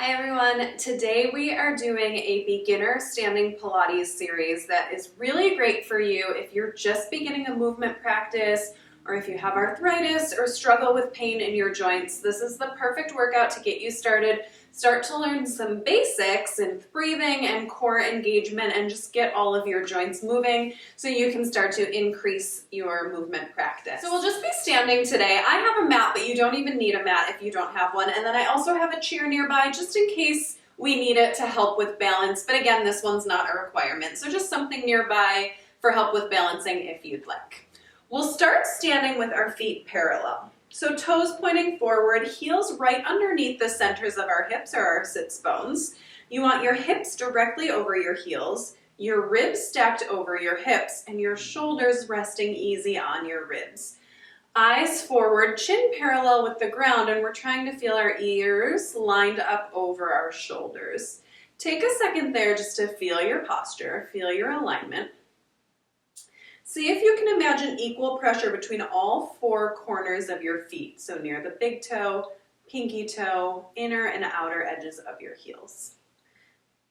Hi everyone, today we are doing a beginner standing Pilates series that is really great for you if you're just beginning a movement practice or if you have arthritis or struggle with pain in your joints. This is the perfect workout to get you started. Start to learn some basics in breathing and core engagement and just get all of your joints moving so you can start to increase your movement practice. So we'll just be standing today. I have a mat, but you don't even need a mat if you don't have one. And then I also have a chair nearby just in case we need it to help with balance. But again, this one's not a requirement. So just something nearby for help with balancing if you'd like. We'll start standing with our feet parallel. So toes pointing forward, heels right underneath the centers of our hips or our sits bones. You want your hips directly over your heels, your ribs stacked over your hips, and your shoulders resting easy on your ribs. Eyes forward, chin parallel with the ground, and we're trying to feel our ears lined up over our shoulders. Take a second there just to feel your posture, feel your alignment. See if you can imagine equal pressure between all four corners of your feet, so near the big toe, pinky toe, inner and outer edges of your heels.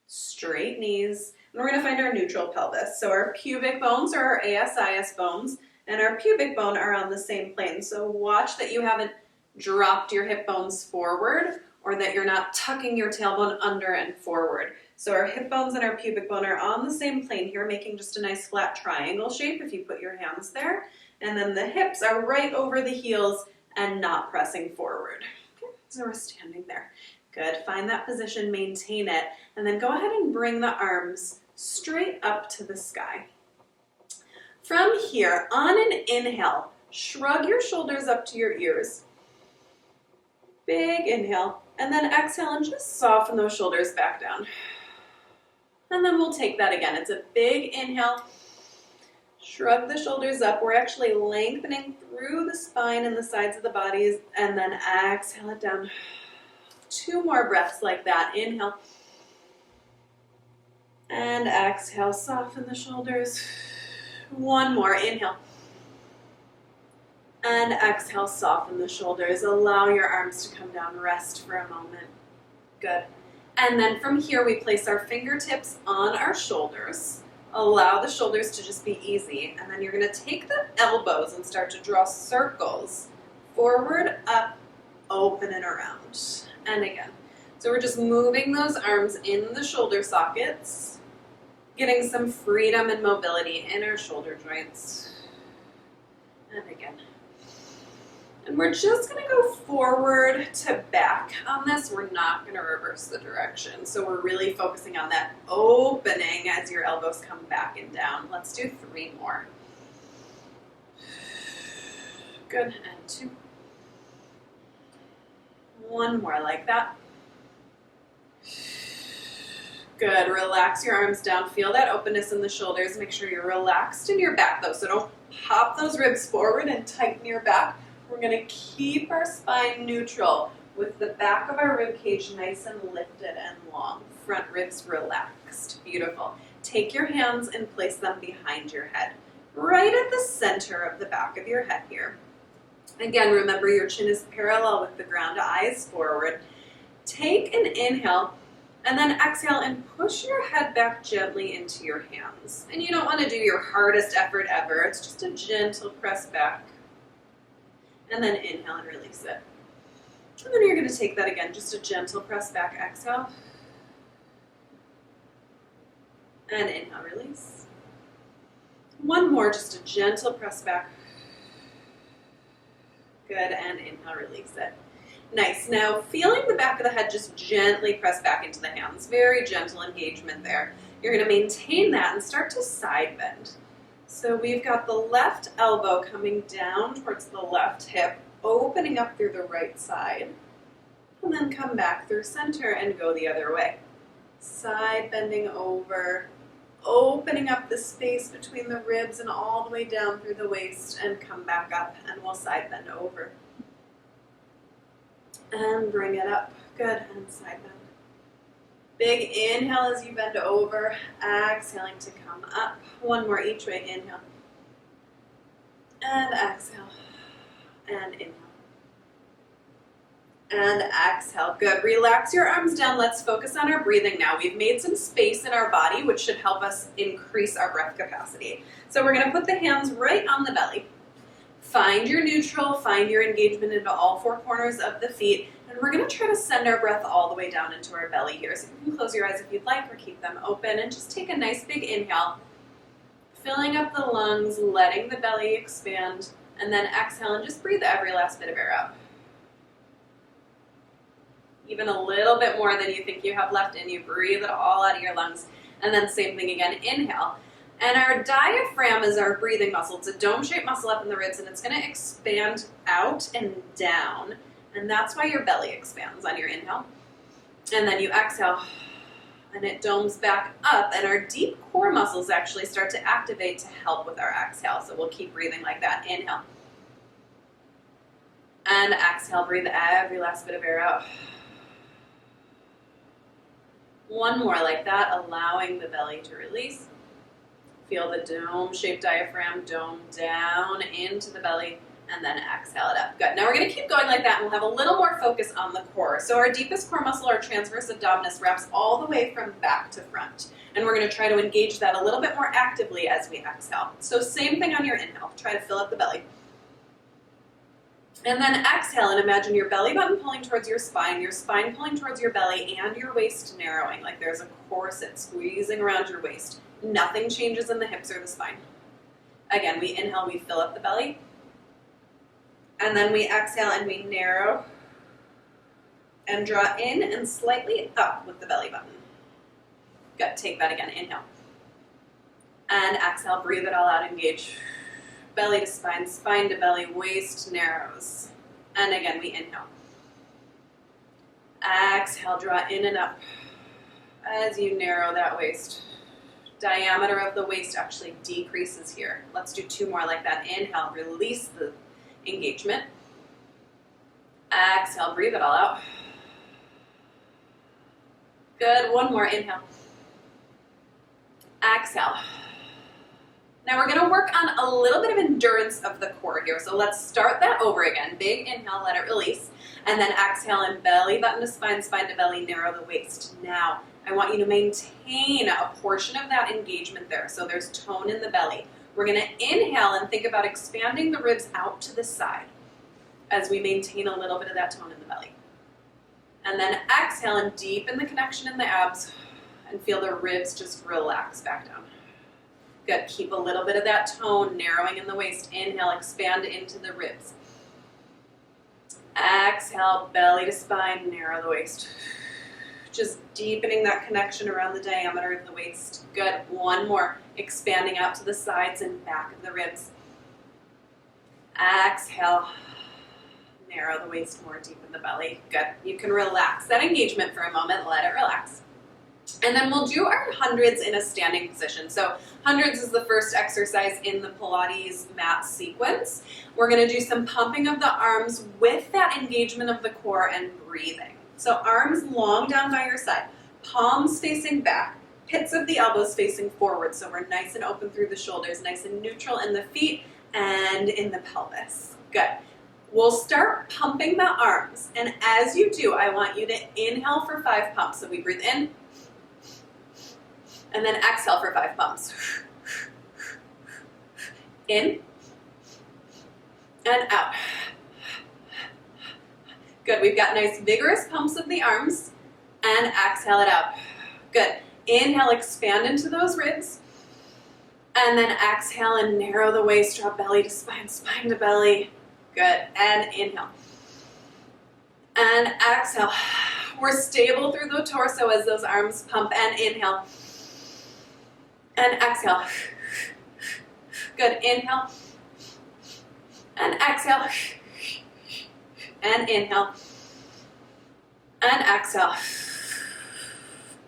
Straight knees, and we're going to find our neutral pelvis. So our pubic bones or our ASIS bones and our pubic bone are on the same plane. So watch that you haven't dropped your hip bones forward or that you're not tucking your tailbone under and forward. So our hip bones and our pubic bone are on the same plane here, making just a nice flat triangle shape if you put your hands there. And then the hips are right over the heels and not pressing forward. Okay, so we're standing there. Good, find that position, maintain it, and then go ahead and bring the arms straight up to the sky. From here, on an inhale, shrug your shoulders up to your ears. Big inhale, and then exhale and just soften those shoulders back down. And then we'll take that again. It's a big inhale. Shrug the shoulders up. We're actually lengthening through the spine and the sides of the bodies. And then exhale it down. 2 more breaths like that. Inhale. And exhale. Soften the shoulders. 1 more. Inhale. And exhale. Soften the shoulders. Allow your arms to come down. Rest for a moment. Good. And then from here, we place our fingertips on our shoulders. Allow the shoulders to just be easy. And then you're going to take the elbows and start to draw circles. Forward, up, open, and around. And again. So we're just moving those arms in the shoulder sockets, getting some freedom and mobility in our shoulder joints. And again. And we're just going to go forward to back on this. We're not going to reverse the direction. So we're really focusing on that opening as your elbows come back and down. Let's do 3 more. Good. And 2. 1 more like that. Good. Relax your arms down. Feel that openness in the shoulders. Make sure you're relaxed in your back though. So don't pop those ribs forward and tighten your back. We're going to keep our spine neutral with the back of our rib cage nice and lifted and long. Front ribs relaxed. Beautiful. Take your hands and place them behind your head, right at the center of the back of your head here. Again, remember your chin is parallel with the ground, eyes forward. Take an inhale and then exhale and push your head back gently into your hands. And you don't want to do your hardest effort ever. It's just a gentle press back. And then inhale and release it. And then you're going to take that again, just a gentle press back, exhale. And inhale, release. 1 more, just a gentle press back. Good, and inhale, release it. Nice. Now, feeling the back of the head, just gently press back into the hands. Very gentle engagement there. You're going to maintain that and start to side bend. So we've got the left elbow coming down towards the left hip, opening up through the right side, and then come back through center and go the other way. Side bending over, opening up the space between the ribs and all the way down through the waist, and come back up, and we'll side bend over. And bring it up. Good, and side bend. Big inhale as you bend over, exhaling to come up. 1 more each way, inhale. And exhale. And inhale. And exhale. Good. Relax your arms down. Let's focus on our breathing now. We've made some space in our body, which should help us increase our breath capacity. So we're going to put the hands right on the belly. Find your neutral, find your engagement into all four corners of the feet, and we're going to try to send our breath all the way down into our belly here. So you can close your eyes if you'd like or keep them open and just take a nice big inhale, filling up the lungs, letting the belly expand, and then exhale and just breathe every last bit of air out. Even a little bit more than you think you have left in you. Breathe it all out of your lungs. And then same thing again, inhale. And our diaphragm is our breathing muscle. It's a dome-shaped muscle up in the ribs, and it's going to expand out and down. And that's why your belly expands on your inhale. And then you exhale, and it domes back up, and our deep core muscles actually start to activate to help with our exhale. So we'll keep breathing like that. Inhale. And exhale, breathe every last bit of air out. One more like that, allowing the belly to release. Feel the dome-shaped diaphragm dome down into the belly, and then exhale it up. Good. Now we're going to keep going like that, and we'll have a little more focus on the core. So our deepest core muscle, our transverse abdominis, wraps all the way from back to front. And we're going to try to engage that a little bit more actively as we exhale. So same thing on your inhale. Try to fill up the belly. And then exhale and imagine your belly button pulling towards your spine pulling towards your belly, and your waist narrowing, like there's a corset squeezing around your waist. Nothing changes in the hips or the spine. Again, we inhale, we fill up the belly. And then we exhale and we narrow and draw in and slightly up with the belly button. Good. Take that again. Inhale. And exhale. Breathe it all out. Engage. Belly to spine, spine to belly, waist narrows. And again, we inhale. Exhale. Draw in and up as you narrow that waist. Diameter of the waist actually decreases here. Let's do two more like that. Inhale, release the engagement. Exhale, breathe it all out. Good, one more, inhale. Exhale. Now we're gonna work on a little bit of endurance of the core here. So let's start that over again. Big inhale, let it release. And then exhale and belly button to spine, spine to belly, narrow the waist. Now, I want you to maintain a portion of that engagement there. So there's tone in the belly. We're going to inhale and think about expanding the ribs out to the side as we maintain a little bit of that tone in the belly. And then exhale and deepen the connection in the abs and feel the ribs just relax back down. Good. Keep a little bit of that tone narrowing in the waist. Inhale, expand into the ribs. Exhale, belly to spine, narrow the waist. Just deepening that connection around the diameter of the waist. Good. One more. Expanding out to the sides and back of the ribs. Exhale. Narrow the waist more, deepen the belly. Good. You can relax that engagement for a moment. Let it relax. And then we'll do our hundreds in a standing position. So hundreds is the first exercise in the Pilates mat sequence. We're going to do some pumping of the arms with that engagement of the core and breathing. So arms long down by your side, palms facing back, pits of the elbows facing forward. So we're nice and open through the shoulders, nice and neutral in the feet and in the pelvis. Good. We'll start pumping the arms. And as you do, I want you to inhale for 5 pumps. So we breathe in and then exhale for 5 pumps. In and out. Good. We've got nice vigorous pumps of the arms and exhale it out. Good. Inhale, expand into those ribs. And then exhale and narrow the waist, draw belly to spine, spine to belly. Good. And inhale. And exhale. We're stable through the torso as those arms pump, and inhale. And exhale. Good. Inhale. And exhale. And inhale. And exhale.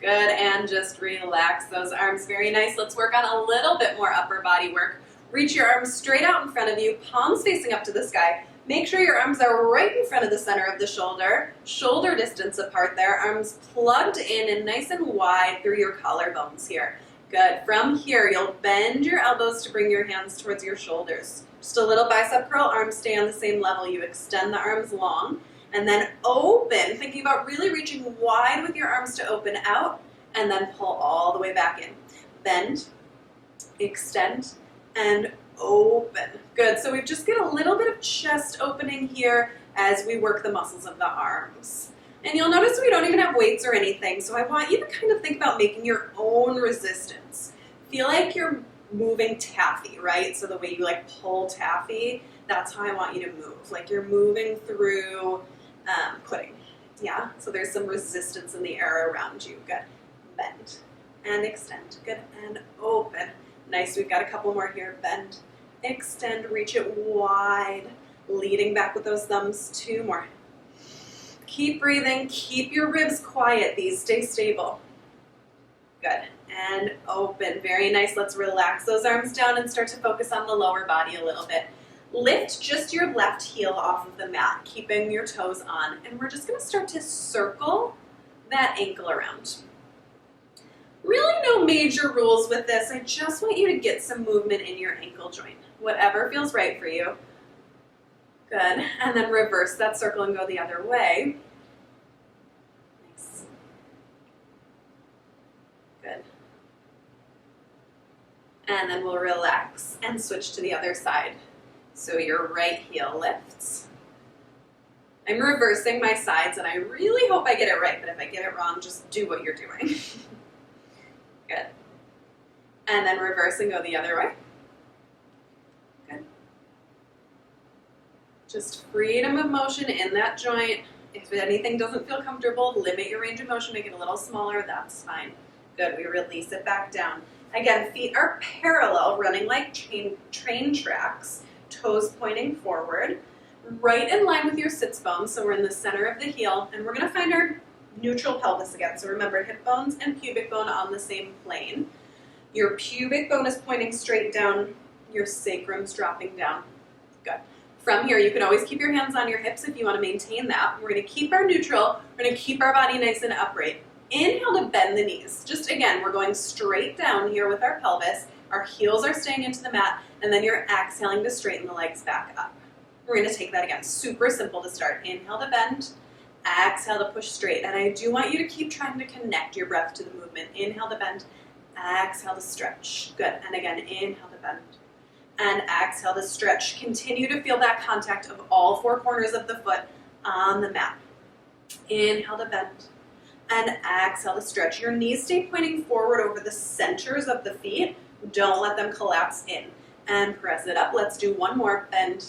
Good. And just relax those arms. Very nice. Let's work on a little bit more upper body work. Reach your arms straight out in front of you, palms facing up to the sky. Make sure your arms are right in front of the center of the shoulder, shoulder distance apart there, arms plugged in and nice and wide through your collarbones here. Good. From here, you'll bend your elbows to bring your hands towards your shoulders. Just a little bicep curl, arms stay on the same level. You extend the arms long, And then open, thinking about really reaching wide with your arms to open out, and then pull all the way back in. Bend, extend, and open. Good, so we just get a little bit of chest opening here as we work the muscles of the arms. And you'll notice we don't even have weights or anything, so I want you to kind of think about making your own resistance. Feel like you're moving taffy, right? So the way you like pull taffy, that's how I want you to move. Like you're moving through pudding, yeah? So there's some resistance in the air around you. Good. Bend and extend. Good. And open. Nice. We've got a couple more here. Bend, extend, reach it wide. Leading back with those thumbs. 2 more. Keep breathing. Keep your ribs quiet. These stay stable. Good. And open. Very nice. Let's relax those arms down and start to focus on the lower body a little bit. Lift just your left heel off of the mat, keeping your toes on. And we're just going to start to circle that ankle around. Really no major rules with this. I just want you to get some movement in your ankle joint. Whatever feels right for you. Good. And then reverse that circle and go the other way. Nice. Good. And then we'll relax and switch to the other side. So your right heel lifts. I'm reversing my sides and I really hope I get it right, but if I get it wrong, just do what you're doing. Good. And then reverse and go the other way. Good. Just freedom of motion in that joint. If anything doesn't feel comfortable, limit your range of motion, make it a little smaller, that's fine. Good, we release it back down. Again, feet are parallel, running like train tracks. Toes pointing forward, right in line with your sits bones, so we're in the center of the heel, and we're going to find our neutral pelvis again. So remember, hip bones and pubic bone on the same plane. Your pubic bone is pointing straight down, your sacrum's dropping down. Good. From here, you can always keep your hands on your hips if you want to maintain that. We're going to keep our neutral, we're going to keep our body nice and upright. Inhale to bend the knees. Just again, we're going straight down here with our pelvis. Our heels are staying into the mat, and then you're exhaling to straighten the legs back up. We're going to take that again. Super simple to start. Inhale to bend, exhale to push straight. And I do want you to keep trying to connect your breath to the movement. Inhale to bend, exhale to stretch. Good. And again, inhale to bend, and exhale to stretch. Continue to feel that contact of all 4 corners of the foot on the mat. Inhale to bend, and exhale to stretch. Your knees stay pointing forward over the centers of the feet. Don't let them collapse in. And press it up. Let's do 1 more. Bend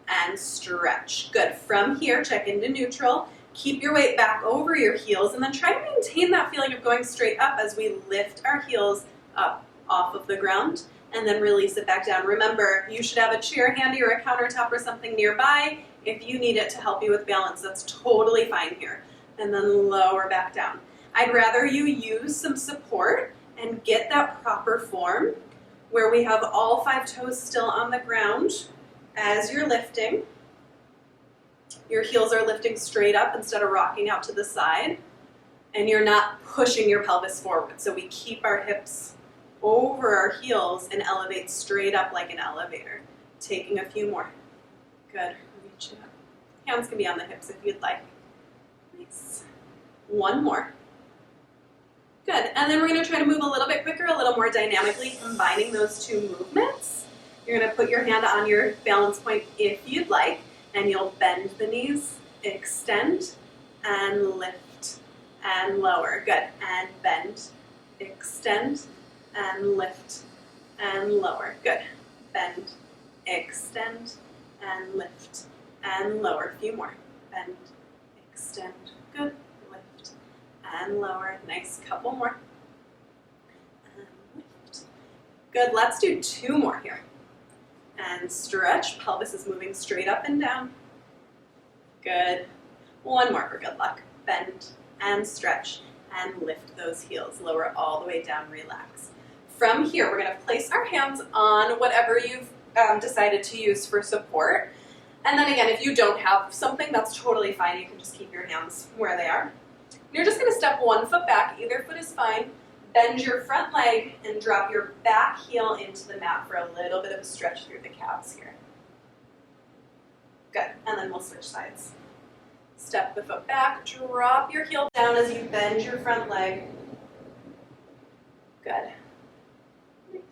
and stretch. Good. From here, check into neutral. Keep your weight back over your heels and then try to maintain that feeling of going straight up as we lift our heels up off of the ground and then release it back down. Remember, you should have a chair handy or a countertop or something nearby. If you need it to help you with balance, that's totally fine here. And then lower back down. I'd rather you use some support and get that proper form where we have all 5 toes still on the ground as you're lifting. Your heels are lifting straight up instead of rocking out to the side, and you're not pushing your pelvis forward. So we keep our hips over our heels and elevate straight up like an elevator. Taking a few more. Good. Reach it up. Hands can be on the hips if you'd like. Nice. 1 more. Good, and then we're going to try to move a little bit quicker, a little more dynamically, combining those 2 movements. You're going to put your hand on your balance point if you'd like, and you'll bend the knees, extend, and lift, and lower. Good, and bend, extend, and lift, and lower. Good, bend, extend, and lift, and lower. A few more. Bend, extend, good, lift, and lower. Nice, couple more. And lift. Good, let's do 2 more here. And stretch, pelvis is moving straight up and down. Good. 1 more for good luck. Bend and stretch and lift those heels. Lower all the way down, relax. From here, we're gonna place our hands on whatever you've decided to use for support. And then again, if you don't have something, that's totally fine. You can just keep your hands where they are. You're just going to step 1 foot back. Either foot is fine. Bend your front leg and drop your back heel into the mat for a little bit of a stretch through the calves here. Good. And then we'll switch sides. Step the foot back, drop your heel down as you bend your front leg. Good. Nice.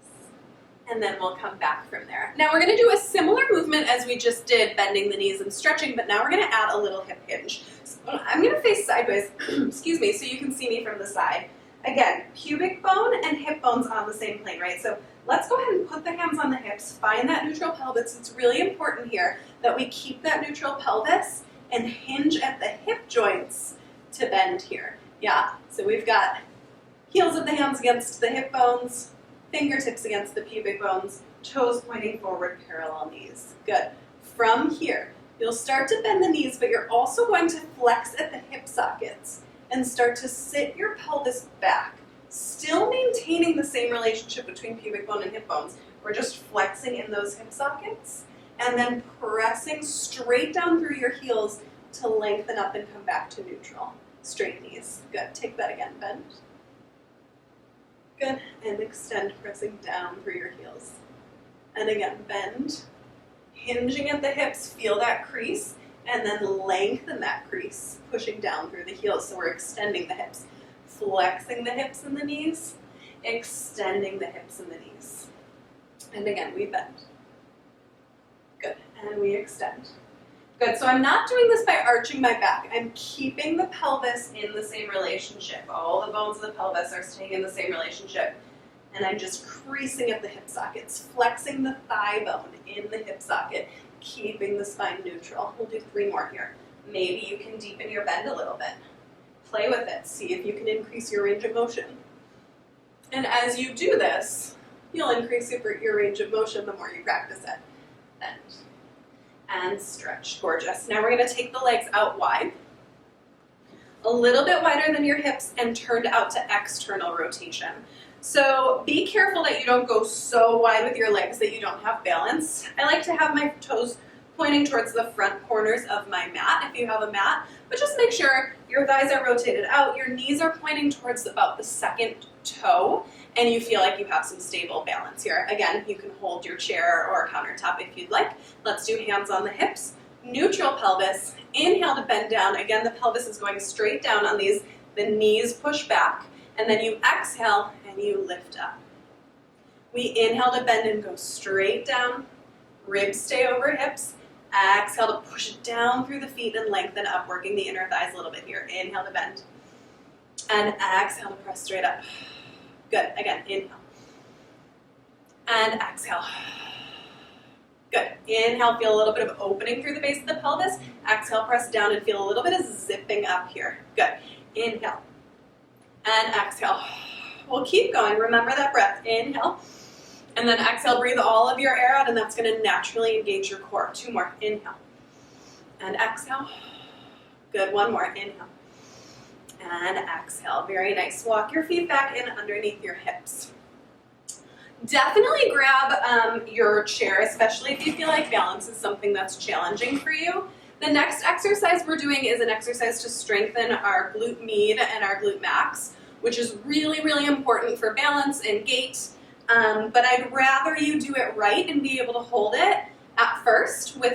And then we'll come back from there. Now we're going to do a similar movement as we just did, bending the knees and stretching, but now we're going to add a little hip hinge. So I'm going to face sideways, excuse me, so you can see me from the side. Again, pubic bone and hip bones on the same plane, right? So let's go ahead and put the hands on the hips, find that neutral pelvis. It's really important here that we keep that neutral pelvis and hinge at the hip joints to bend here. Yeah, so we've got heels of the hands against the hip bones, fingertips against the pubic bones, toes pointing forward, parallel knees. Good. From here, you'll start to bend the knees, but you're also going to flex at the hip sockets and start to sit your pelvis back, still maintaining the same relationship between pubic bone and hip bones. We're just flexing in those hip sockets and then pressing straight down through your heels to lengthen up and come back to neutral. Straight knees. Good. Take that again. Bend. Good. And extend, pressing down through your heels. And again, bend. Hinging at the hips, feel that crease, and then lengthen that crease, pushing down through the heels. So we're extending the hips. Flexing the hips and the knees, extending the hips and the knees. And again, we bend. Good, and we extend. Good, so I'm not doing this by arching my back. I'm keeping the pelvis in the same relationship. All the bones of the pelvis are staying in the same relationship. And I'm just creasing at the hip sockets, flexing the thigh bone in the hip socket, keeping the spine neutral. We'll do 3 more here. Maybe you can deepen your bend a little bit. Play with it. See if you can increase your range of motion. And as you do this, you'll increase your range of motion the more you practice it. Bend. And stretch. Gorgeous. Now we're going to take the legs out wide. A little bit wider than your hips and turned out to external rotation. So be careful that you don't go so wide with your legs that you don't have balance. I like to have my toes pointing towards the front corners of my mat if you have a mat, but just make sure your thighs are rotated out, your knees are pointing towards about the second toe, and you feel like you have some stable balance here. Again, you can hold your chair or countertop if you'd like. Let's do hands on the hips, neutral pelvis, inhale to bend down. Again, the pelvis is going straight down on these, the knees push back, and then you exhale and you lift up. We inhale to bend and go straight down, ribs stay over hips. Exhale to push it down through the feet and lengthen up, working the inner thighs a little bit here. Inhale to bend. And exhale to press straight up. Good. Again, inhale. And exhale. Good. Inhale, feel a little bit of opening through the base of the pelvis. Exhale, press down and feel a little bit of zipping up here. Good. Inhale. And exhale. We'll keep going. Remember that breath. Inhale. And then exhale, breathe all of your air out, and that's going to naturally engage your core. 2 more. Inhale. And exhale. Good. 1 more. Inhale. And exhale. Very nice. Walk your feet back in underneath your hips. Definitely grab your chair, especially if you feel like balance is something that's challenging for you. The next exercise we're doing is an exercise to strengthen our glute med and our glute max, which is really, really important for balance and gait. But I'd rather you do it right and be able to hold it at first with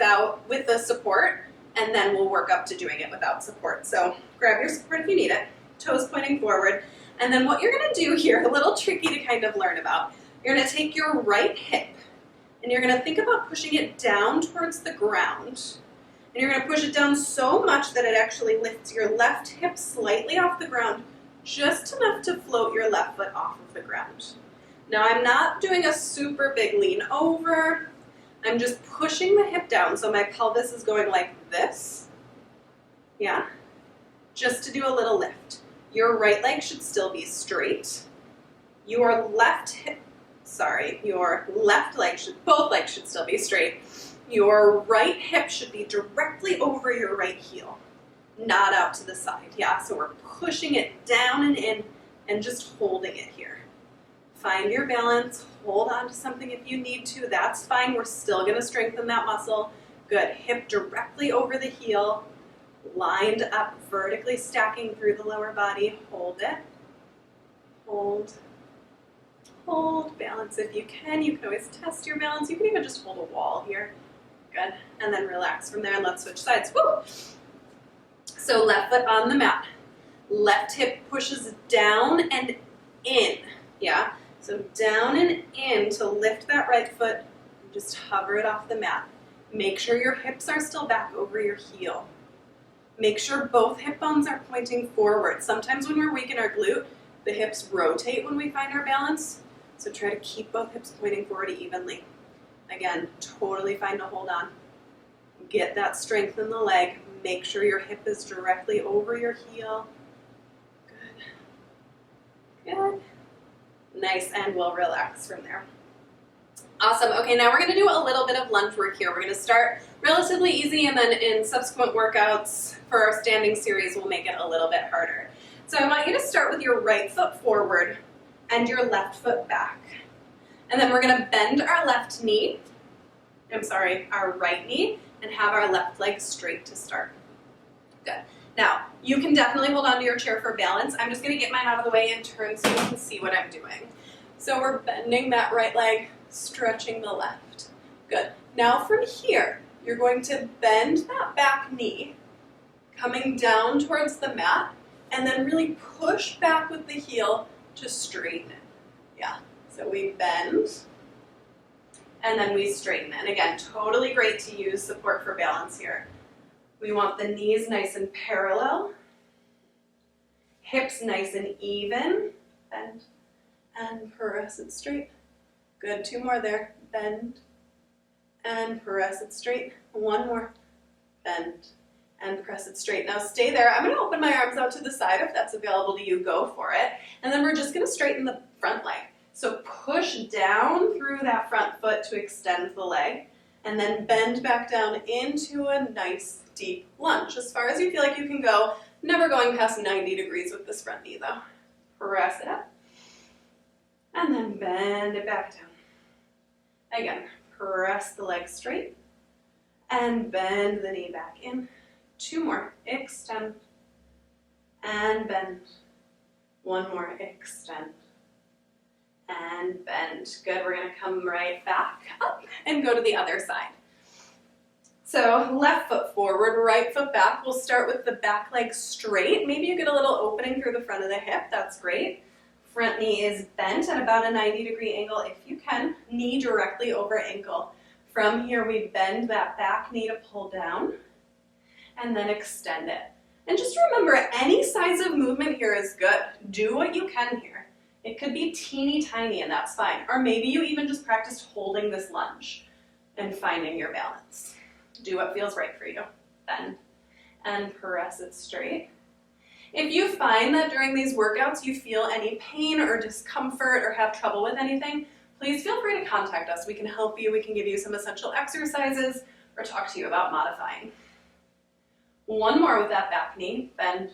the support, and then we'll work up to doing it without support. So grab your support if you need it, toes pointing forward. And then what you're going to do here, a little tricky to kind of learn about, you're going to take your right hip and you're going to think about pushing it down towards the ground. And you're going to push it down so much that it actually lifts your left hip slightly off the ground, just enough to float your left foot off of the ground. Now I'm not doing a super big lean over. I'm just pushing the hip down so my pelvis is going like this. Yeah. Just to do a little lift. Your right leg should still be straight. Your left leg both legs should still be straight. Your right hip should be directly over your right heel, not out to the side. Yeah, so we're pushing it down and in and just holding it here. Find your balance, hold on to something if you need to, that's fine. We're still going to strengthen that muscle. Good, hip directly over the heel, lined up, vertically stacking through the lower body. Hold it, hold, balance if you can. You can always test your balance. You can even just hold a wall here. Good, and then relax from there and let's switch sides. Woo! So left foot on the mat. Left hip pushes down and in, yeah? So down and in to lift that right foot, and just hover it off the mat. Make sure your hips are still back over your heel. Make sure both hip bones are pointing forward. Sometimes when we're weak in our glute, the hips rotate when we find our balance. So try to keep both hips pointing forward evenly. Again, totally fine to hold on. Get that strength in the leg. Make sure your hip is directly over your heel. Good. Good. Nice, and we'll relax from there. Awesome. Okay, now we're going to do a little bit of lunge work here. We're going to start relatively easy, and then in subsequent workouts for our standing series, we'll make it a little bit harder. So I want you to start with your right foot forward and your left foot back. And then we're going to bend our our right knee, and have our left leg straight to start. Good. Now, you can definitely hold on to your chair for balance. I'm just going to get mine out of the way and turn so you can see what I'm doing. So we're bending that right leg, stretching the left. Good. Now from here, you're going to bend that back knee, coming down towards the mat, and then really push back with the heel to straighten it. Yeah. So we bend, and then we straighten. And again, totally great to use support for balance here. We want the knees nice and parallel, hips nice and even, bend, and press it straight. Good, 2 more there, bend, and press it straight. 1 more, bend, and press it straight. Now stay there. I'm going to open my arms out to the side. If that's available to you, go for it. And then we're just going to straighten the front leg. So push down through that front foot to extend the leg, and then bend back down into a nice deep lunge, as far as you feel like you can go, never going past 90 degrees with this front knee though. Press it up, and then bend it back down. Again, press the leg straight, and bend the knee back in. 2 more, extend, and bend. 1 more, extend, and bend. Good, we're gonna come right back up and go to the other side. So left foot forward, right foot back. We'll start with the back leg straight. Maybe you get a little opening through the front of the hip, that's great. Front knee is bent at about a 90-degree angle if you can, knee directly over ankle. From here we bend that back knee to pull down, and then extend it. And just remember, any size of movement here is good. Do what you can here. It could be teeny tiny and that's fine. Or maybe you even just practiced holding this lunge and finding your balance. Do what feels right for you. Bend and press it straight. If you find that during these workouts you feel any pain or discomfort or have trouble with anything, please feel free to contact us. We can help you. We can give you some essential exercises or talk to you about modifying. 1 more with that back knee. Bend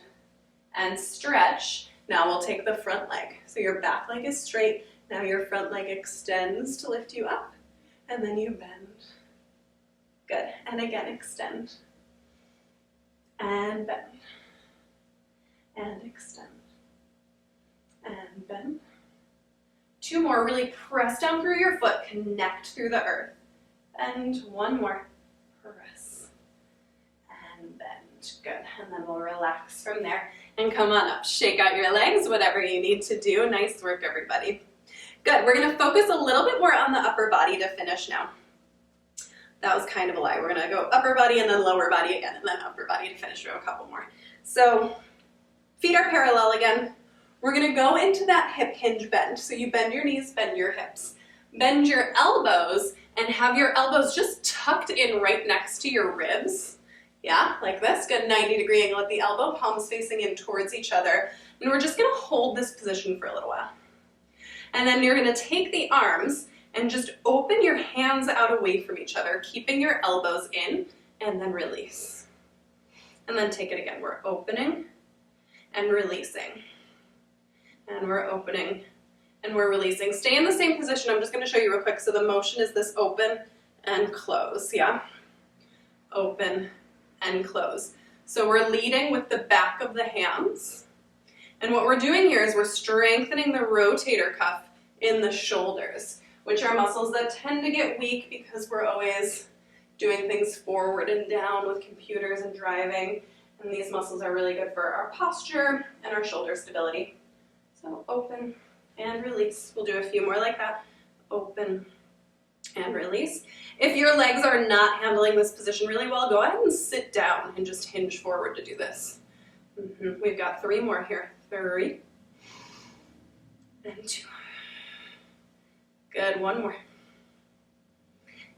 and stretch. Now we'll take the front leg. So your back leg is straight. Now your front leg extends to lift you up, and then you bend. Good. And again, extend. And bend. And extend. And bend. 2 more. Really press down through your foot. Connect through the earth. Bend. 1 more. Press. And bend. Good. And then we'll relax from there and come on up. Shake out your legs, whatever you need to do. Nice work, everybody. Good. We're going to focus a little bit more on the upper body to finish now. That was kind of a lie. We're going to go upper body and then lower body again, and then upper body to finish. We have a couple more. So feet are parallel again. We're going to go into that hip hinge bend. So you bend your knees, bend your hips. Bend your elbows and have your elbows just tucked in right next to your ribs. Yeah, like this. Good 90-degree angle at the elbow, palms facing in towards each other. And we're just going to hold this position for a little while. And then you're going to take the arms and just open your hands out away from each other, keeping your elbows in, and then release. And then take it again. We're opening and releasing. And we're opening and we're releasing. Stay in the same position. I'm just going to show you real quick. So the motion is this open and close, yeah? Open and close. So we're leading with the back of the hands. And what we're doing here is we're strengthening the rotator cuff in the shoulders, which are muscles that tend to get weak because we're always doing things forward and down with computers and driving. And these muscles are really good for our posture and our shoulder stability. So open and release. We'll do a few more like that. Open and release. If your legs are not handling this position really well, go ahead and sit down and just hinge forward to do this. We've got 3 more here. 3 and 2. Good, 1 more.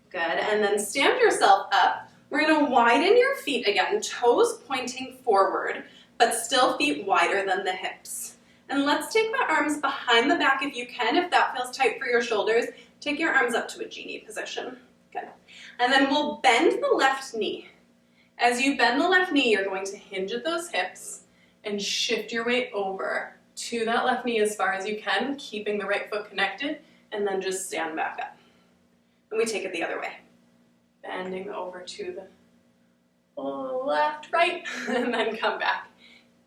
Good, and then stand yourself up. We're gonna widen your feet again, toes pointing forward, but still feet wider than the hips. And let's take the arms behind the back if you can. If that feels tight for your shoulders, take your arms up to a genie position. Good. And then we'll bend the left knee. As you bend the left knee, you're going to hinge at those hips and shift your weight over to that left knee as far as you can, keeping the right foot connected, and then just stand back up. And we take it the other way. Bending over to the left, right, and then come back.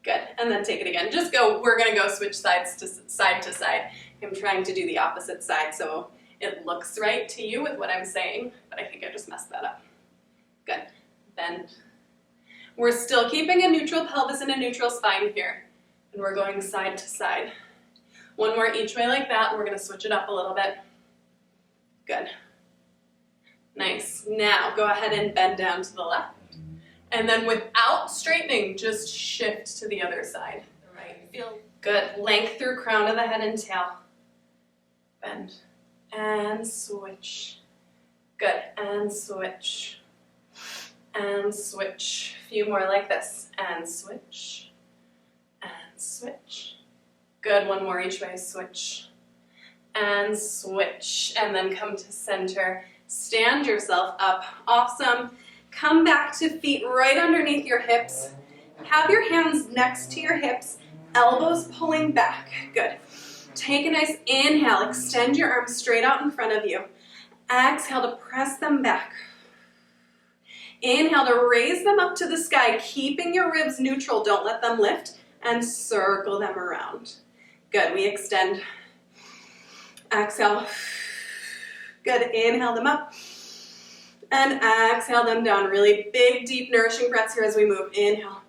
Good, and then take it again. Just go, we're gonna go switch sides to side. I'm trying to do the opposite side so it looks right to you with what I'm saying, but I think I just messed that up. Good, bend. We're still keeping a neutral pelvis and a neutral spine here, and we're going side to side. 1 more each way like that, and we're gonna switch it up a little bit. Good. Nice. Now go ahead and bend down to the left. And then without straightening, just shift to the other side. Right. Feel good. Length through crown of the head and tail. Bend. And switch. Good. And switch. And switch. A few more like this. And switch. And switch. Good. 1 more each way. Switch. And switch. And then come to center. Stand yourself up. Awesome. Come back to feet right underneath your hips. Have your hands next to your hips, elbows pulling back. Good. Take a nice inhale. Extend your arms straight out in front of you. Exhale to press them back. Inhale to raise them up to the sky, keeping your ribs neutral. Don't let them lift, and circle them around. Good. We extend. Exhale. Good. Inhale them up. And exhale them down. Really big, deep, nourishing breaths here as we move. Inhale.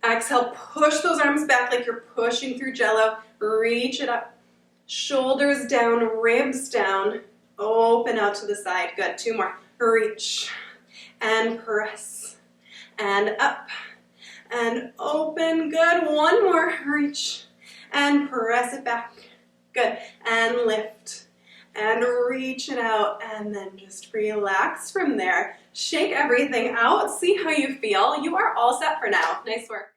Exhale, push those arms back like you're pushing through jello. Reach it up. Shoulders down, ribs down. Open out to the side. Good. 2 more. Reach. And press. And up. And open. Good. 1 more. Reach. And press it back. Good. And lift. And reach it out, and then just relax from there. Shake everything out, see how you feel. You are all set for now. Nice work.